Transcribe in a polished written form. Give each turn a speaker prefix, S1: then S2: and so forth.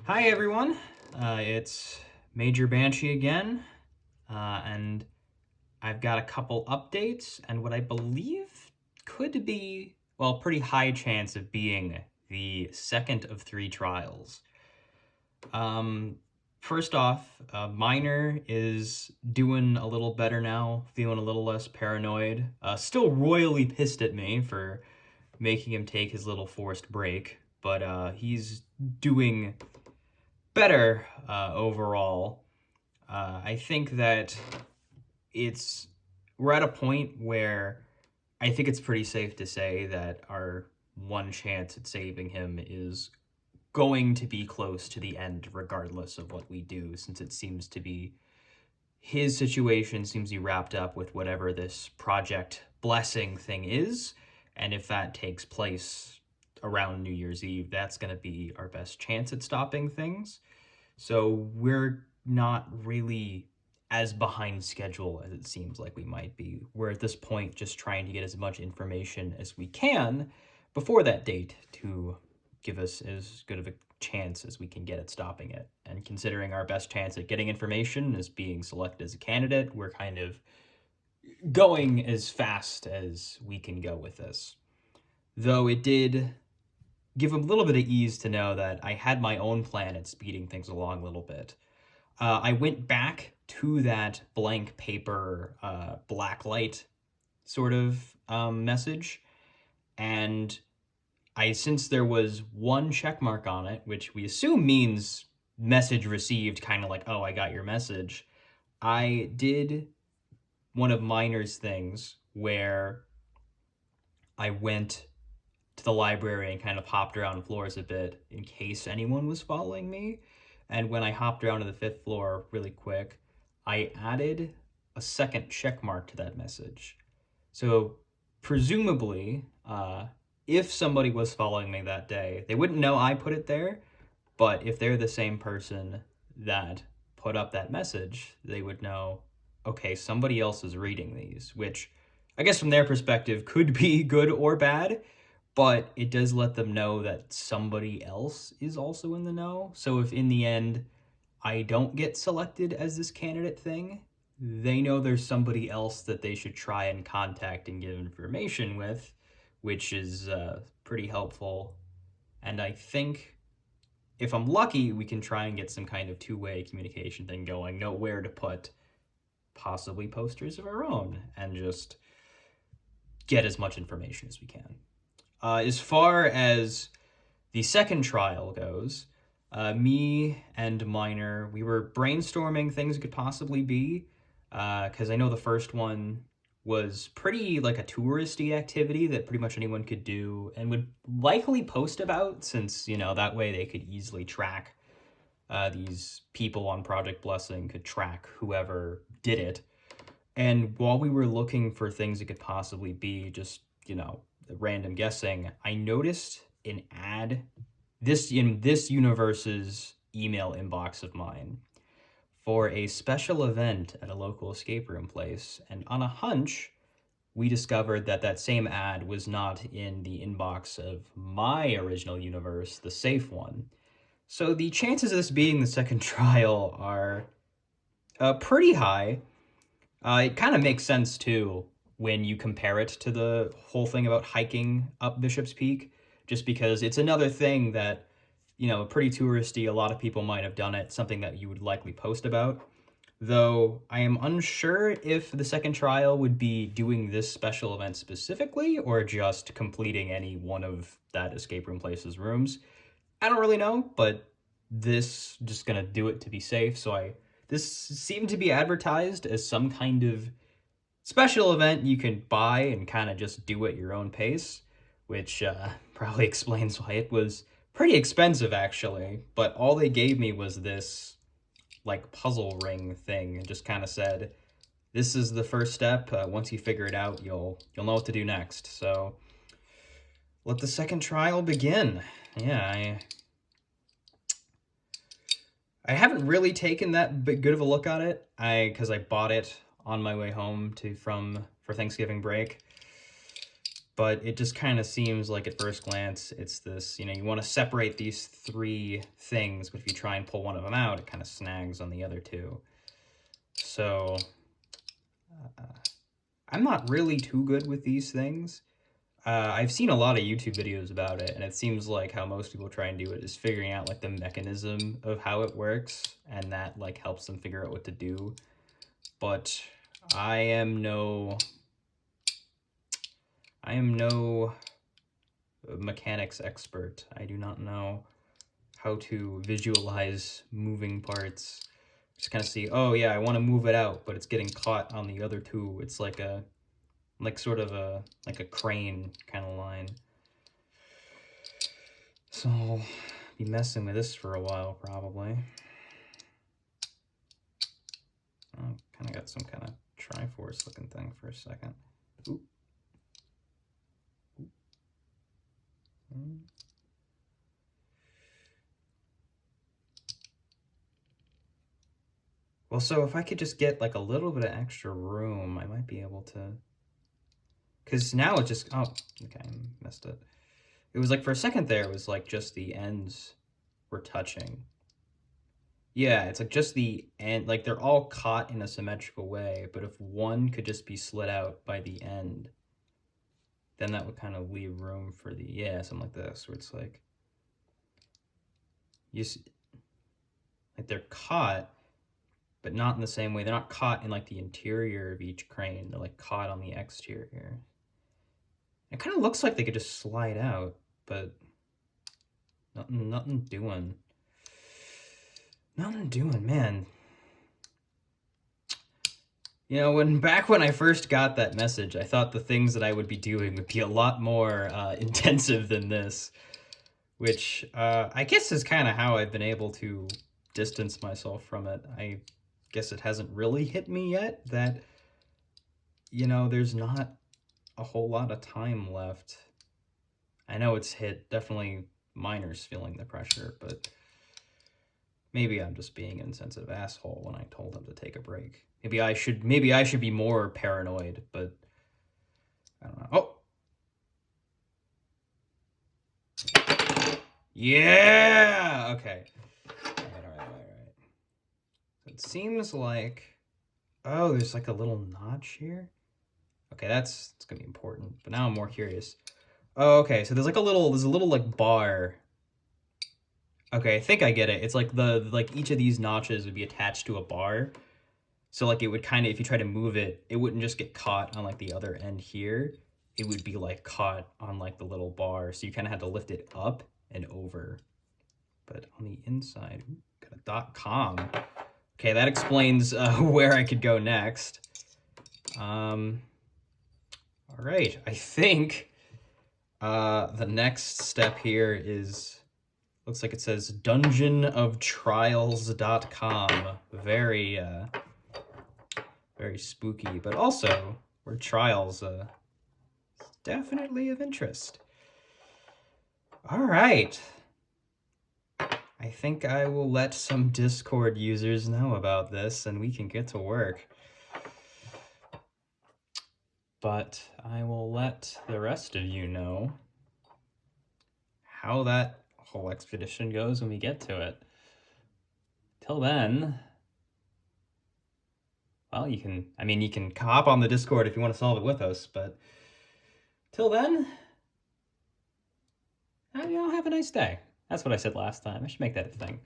S1: Hi everyone, it's Major Banshee again, and I've got a couple updates and what I believe could be, well, pretty high chance of being the second of three trials. Um, First off, Miner is doing a little better now, feeling a little less paranoid. Still royally pissed at me for making him take his little forced break, but he's doing better overall. I think that it's we're at a point where I think it's pretty safe to say that our one chance at saving him is going to be close to the end, regardless of what we do, since it seems to be his situation seems to be wrapped up with whatever this Project Blessing thing is, and if that takes place around New Year's Eve, that's going to be our best chance at stopping things. So we're not really as behind schedule as it seems like we might be. We're at this point just trying to get as much information as we can before that date to give us as good of a chance as we can get at stopping it. And considering our best chance at getting information is being selected as a candidate, we're kind of going as fast as we can go with this. Though it did give a little bit of ease to know that I had my own plan at speeding things along a little bit. I went back to that blank paper blacklight sort of message, and since there was one check mark on it, which we assume means message received, kind of like, oh, I got your message, I did one of Miner's things where I went to the library and kind of hopped around floors a bit in case anyone was following me. And when I hopped around to the fifth floor really quick, I added a second check mark to that message. So presumably, if somebody was following me that day, they wouldn't know I put it there, but if they're the same person that put up that message, they would know, okay, somebody else is reading these, which I guess from their perspective could be good or bad, but it does let them know that somebody else is also in the know. So if in the end I don't get selected as this candidate thing, they know there's somebody else that they should try and contact and give information with, which is pretty helpful. And I think if I'm lucky, we can try and get some kind of two-way communication thing going, know where to put possibly posters of our own, and just get as much information as we can. As far as the second trial goes, me and Miner, we were brainstorming things it could possibly be, because I know the first one was pretty like a touristy activity that pretty much anyone could do and would likely post about, since, that way they could easily track these people on Project Blessing could track whoever did it. And while we were looking for things it could possibly be, just, random guessing, I noticed an ad in this universe's email inbox of mine for a special event at a local escape room place. And on a hunch, we discovered that that same ad was not in the inbox of my original universe, the safe one. So the chances of this being the second trial are pretty high. It kind of makes sense too when you compare it to the whole thing about hiking up Bishop's Peak, just because it's another thing that, pretty touristy. A lot of people might have done it, something that you would likely post about. Though I am unsure if the second trial would be doing this special event specifically or just completing any one of that escape room place's rooms. I don't really know, but this just gonna do it to be safe. This seemed to be advertised as some kind of special event you can buy and kind of just do at your own pace, which probably explains why it was pretty expensive actually. But all they gave me was this like puzzle ring thing and just kind of said, "This is the first step. Once you figure it out, you'll know what to do next." So let the second trial begin. Yeah, I haven't really taken that good of a look at it. Because I bought it on my way home for Thanksgiving break. But it just kind of seems like at first glance, it's this, you know, you want to separate these three things, but if you try and pull one of them out, it kind of snags on the other two. So I'm not really too good with these things. I've seen a lot of YouTube videos about it, and it seems like how most people try and do it is figuring out like the mechanism of how it works, and that like helps them figure out what to do. But I am no mechanics expert. I do not know how to visualize moving parts. Just kind of see, oh yeah, I want to move it out, but it's getting caught on the other two. It's like a sort of a crane kind of line. So I'll be messing with this for a while probably. Oh, kind of got some kind of Triforce looking thing for a second. Ooh. Well, so if I could just get like a little bit of extra room, I might be able to. Because now it just, oh, okay, I missed it. It was like for a second there, it was like just the ends were touching. Yeah, it's like just the end, like they're all caught in a symmetrical way, but if one could just be slid out by the end, then that would kind of leave room for the, yeah, something like this, where it's like, you see, like they're caught, but not in the same way. They're not caught in like the interior of each crane. They're like caught on the exterior. It kind of looks like they could just slide out, but nothing doing. Nothing doing, man. You know, back when I first got that message, I thought the things that I would be doing would be a lot more intensive than this, which I guess is kind of how I've been able to distance myself from it. I guess it hasn't really hit me yet that, you know, there's not a whole lot of time left. I know it's hit definitely Miner's feeling the pressure, but maybe I'm just being an insensitive asshole when I told him to take a break. Maybe I should be more paranoid, but I don't know. Oh. Yeah. Okay. All right. So it seems like, oh, there's like a little notch here. Okay, it's gonna be important. But now I'm more curious. Oh, okay. So there's a little like bar. Okay, I think I get it. It's like each of these notches would be attached to a bar. So like it would kind of, if you try to move it, it wouldn't just get caught on like the other end here. It would be like caught on like the little bar. So you kind of had to lift it up and over. But on the inside, got a .com. Okay, that explains where I could go next. All right, I think the next step here is, looks like it says dungeonoftrials.com. Very spooky, but also where trials definitely of interest. All right. I think I will let some Discord users know about this and we can get to work. But I will let the rest of you know how that whole expedition goes when we get to it. Till then, well, you can hop on the Discord if you want to solve it with us, but till then, have a nice day. That's what I said last time. I should make that a thing.